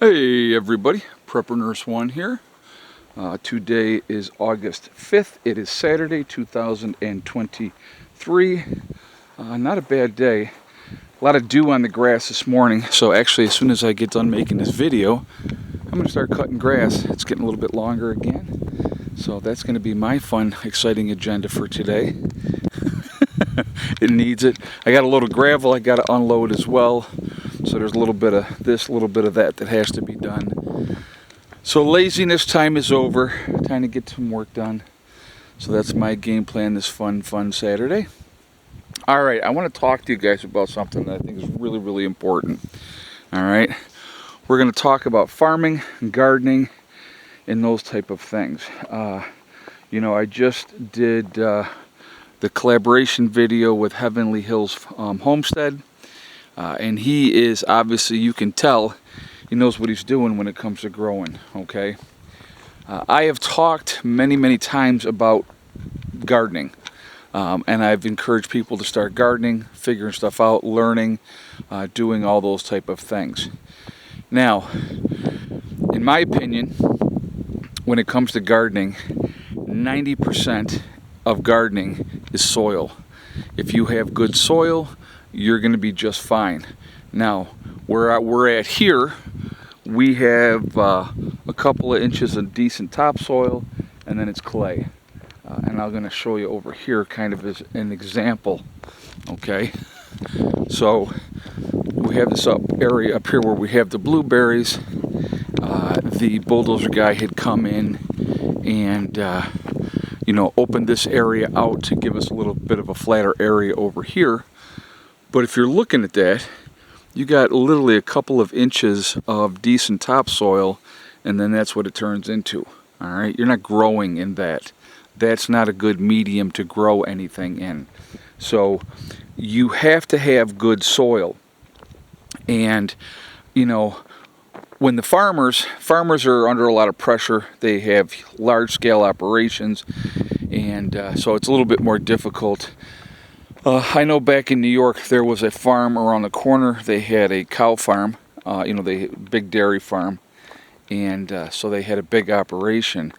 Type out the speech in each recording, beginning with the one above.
Hey everybody, Prepper Nurse One here. Today is August 5th. It is Saturday, 2023. Not a bad day. A lot of dew on the grass this morning, so actually as soon as I get done making this video, I'm going to start cutting grass. It's getting a little bit longer again, so that's going to be my fun, exciting agenda for today. It needs it. I got a load of gravel I got to unload as well. So there's a little bit of this, a little bit of that has to be done. So laziness time is over. Time to get some work done. So that's my game plan this fun Saturday. All right, I want to talk to you guys about something that I think is really, really important. All right, we're going to talk about farming, gardening, and those type of things. I just did the collaboration video with Heavenly Hills Homestead. And he is obviously, you can tell, he knows what he's doing when it comes to growing, okay? I have talked many times about gardening. And I've encouraged people to start gardening, figuring stuff out, learning, doing all those type of things. Now, in my opinion, when it comes to gardening, 90% of gardening is soil. If you have good soil, you're going to be just fine. Now, where we're at here, we have a couple of inches of decent topsoil, and then it's clay. And I'm going to show you over here kind of as an example. Okay, so we have this area up here where we have the blueberries. The bulldozer guy had come in and opened this area out to give us a little bit of a flatter area over here. But if you're looking at that, you got literally a couple of inches of decent topsoil, and then that's what it turns into. All right, you're not growing in that. That's not a good medium to grow anything in. So you have to have good soil. And when the farmers are under a lot of pressure, they have large scale operations, and so it's a little bit more difficult. I know back in New York there was a farm around the corner. They had a cow farm, big dairy farm, and so they had a big operation.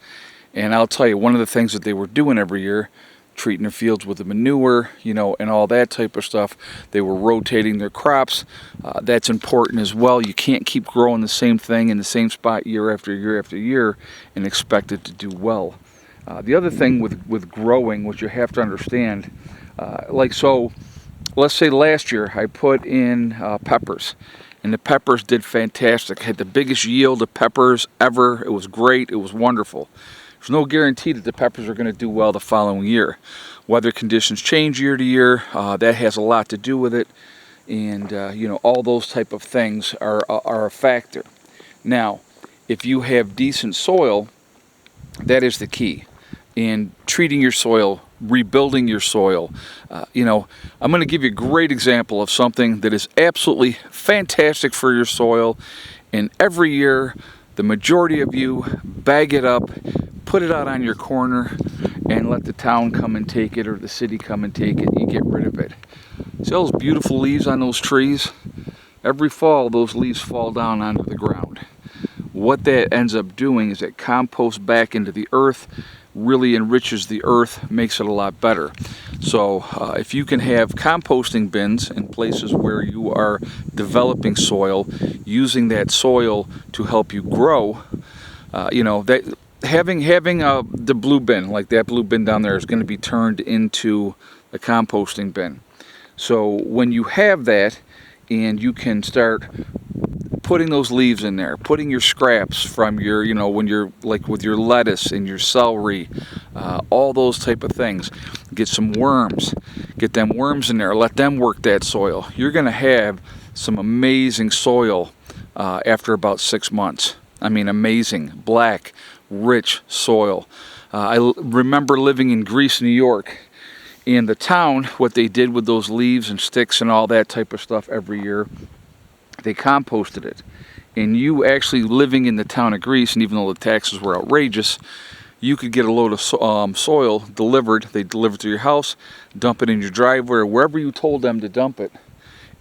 And I'll tell you, one of the things that they were doing every year, treating their fields with the manure, and all that type of stuff. They were rotating their crops. That's important as well. You can't keep growing the same thing in the same spot year after year after year and expect it to do well. The other thing with growing, what you have to understand, so let's say last year I put in peppers, and the peppers did fantastic. I had the biggest yield of peppers ever. It was great. It was wonderful. There's no guarantee that the peppers are going to do well the following year. Weather conditions change year to year. That has a lot to do with it, and all those type of things are a factor. Now, if you have decent soil, that is the key in treating your soil, rebuilding your soil. I'm going to give you a great example of something that is absolutely fantastic for your soil, and every year the majority of you bag it up, put it out on your corner, and let the town come and take it, or the city come and take it, and you get rid of it. See those beautiful leaves on those trees? Every fall those leaves fall down onto the ground. What that ends up doing is it composts back into the earth, really enriches the earth, makes it a lot better. So if you can have composting bins in places where you are developing soil, using that soil to help you grow, that having the blue bin, like that blue bin down there, is going to be turned into a composting bin. So when you have that, and you can start putting those leaves in there, putting your scraps from your, when you're like with your lettuce and your celery, all those type of things. Get some worms, get them worms in there, let them work that soil. You're going to have some amazing soil after about 6 months. I mean, amazing, black, rich soil. I remember living in Greece, New York, and the town, what they did with those leaves and sticks and all that type of stuff every year, they composted it. And you actually living in the town of Greece, and even though the taxes were outrageous, you could get a load of soil delivered. They deliver it to your house, dump it in your driveway, or wherever you told them to dump it,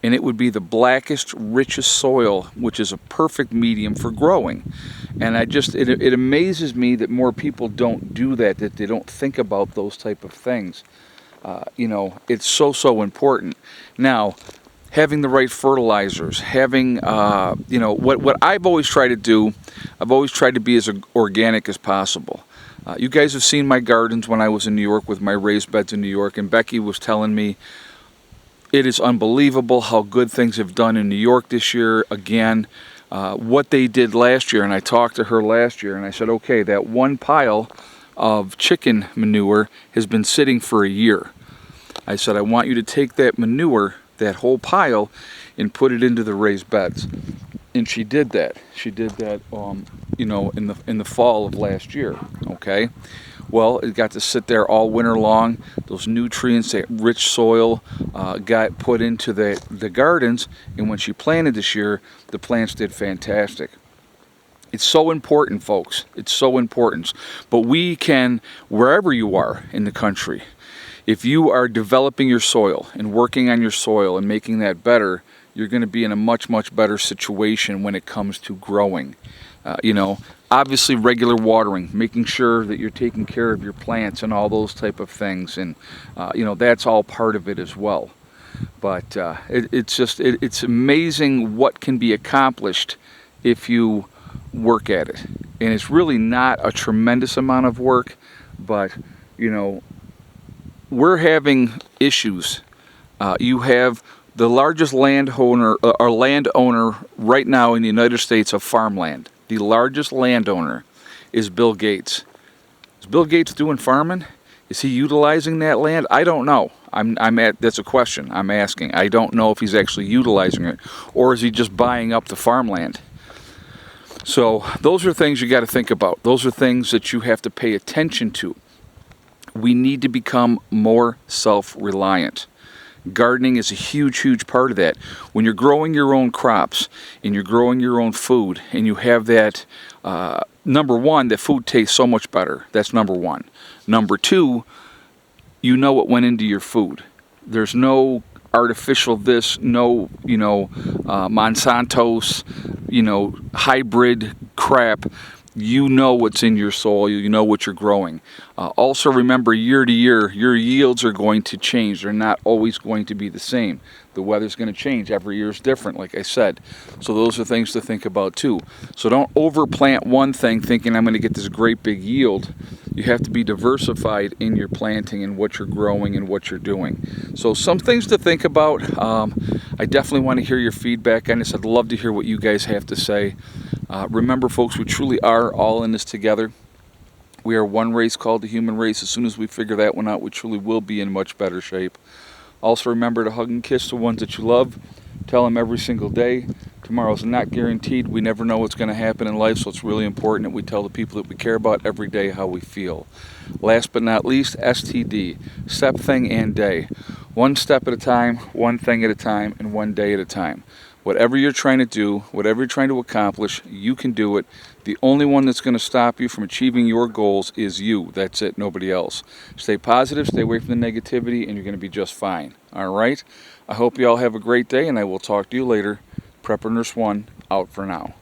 and it would be the blackest, richest soil, which is a perfect medium for growing. And it amazes me that more people don't do that they don't think about those type of things. It's so important. Now, having the right fertilizers, having, what I've always tried to do, I've always tried to be as organic as possible. You guys have seen my gardens when I was in New York with my raised beds in New York, and Becky was telling me it is unbelievable how good things have done in New York this year. Again, what they did last year, and I talked to her last year, and I said, okay, that one pile of chicken manure has been sitting for a year. I said, I want you to take that manure, that whole pile, and put it into the raised beds. And she did that. She did that, in the fall of last year. Okay, well, it got to sit there all winter long. Those nutrients, that rich soil, got put into the gardens. And when she planted this year, the plants did fantastic. It's so important, folks. It's so important. But we can, wherever you are in the country, if you are developing your soil and working on your soil and making that better, you're going to be in a much better situation when it comes to growing. Obviously regular watering, making sure that you're taking care of your plants and all those type of things, and that's all part of it as well. But it's amazing what can be accomplished if you work at it. And it's really not a tremendous amount of work, but we're having issues. You have the largest landowner right now in the United States of farmland. The largest landowner is Bill Gates. Is Bill Gates doing farming? Is he utilizing that land? I don't know. That's a question I'm asking. I don't know if he's actually utilizing it, or is he just buying up the farmland? So those are things you got to think about. Those are things that you have to pay attention to. We need to become more self-reliant. Gardening is a huge part of that. When you're growing your own crops and you're growing your own food, and you have that, number one, that food tastes so much better. That's number one. Number two, you know what went into your food. There's no artificial no Monsanto's, hybrid crap. You know what's in your soil, you know what you're growing. Also remember, year to year, your yields are going to change. They're not always going to be the same. The weather's going to change. Every year is different, like I said. So those are things to think about too. So don't overplant one thing thinking I'm going to get this great big yield. You have to be diversified in your planting and what you're growing and what you're doing. So some things to think about. I definitely want to hear your feedback on this. I'd love to hear what you guys have to say. Remember, folks, we truly are all in this together. We are one race called the human race. As soon as we figure that one out, we truly will be in much better shape. Also, remember to hug and kiss the ones that you love. Tell them every single day. Tomorrow's not guaranteed. We never know what's going to happen in life, so it's really important that we tell the people that we care about every day how we feel. Last but not least, STD. Step, thing, and day. One step at a time, one thing at a time, and one day at a time. Whatever you're trying to do, whatever you're trying to accomplish, you can do it. The only one that's going to stop you from achieving your goals is you. That's it, nobody else. Stay positive, stay away from the negativity, and you're going to be just fine. All right? I hope you all have a great day, and I will talk to you later. Prepper Nurse 1, out for now.